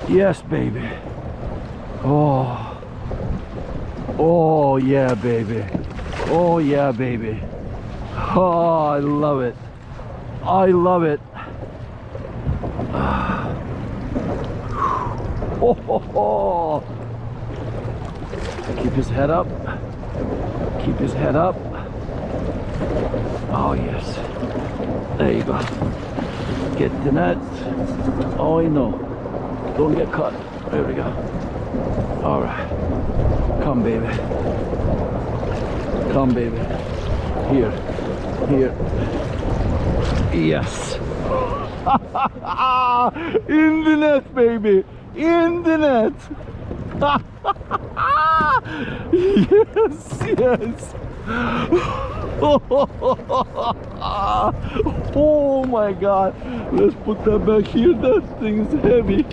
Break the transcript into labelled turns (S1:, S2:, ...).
S1: Yes, baby. Oh. Oh, yeah, baby. Oh, yeah, baby. Oh, I love it. I love it. Oh, ho, ho. Keep his head up. Keep his head up. Oh, yes. There you go. Get the net. Oh, no. Don't get caught. There we go. All right. Come, baby. Come, baby. Here. Here. Yes. In the net, baby. In the net. Yes, yes. Oh my God. Let's put that back here. That thing is heavy.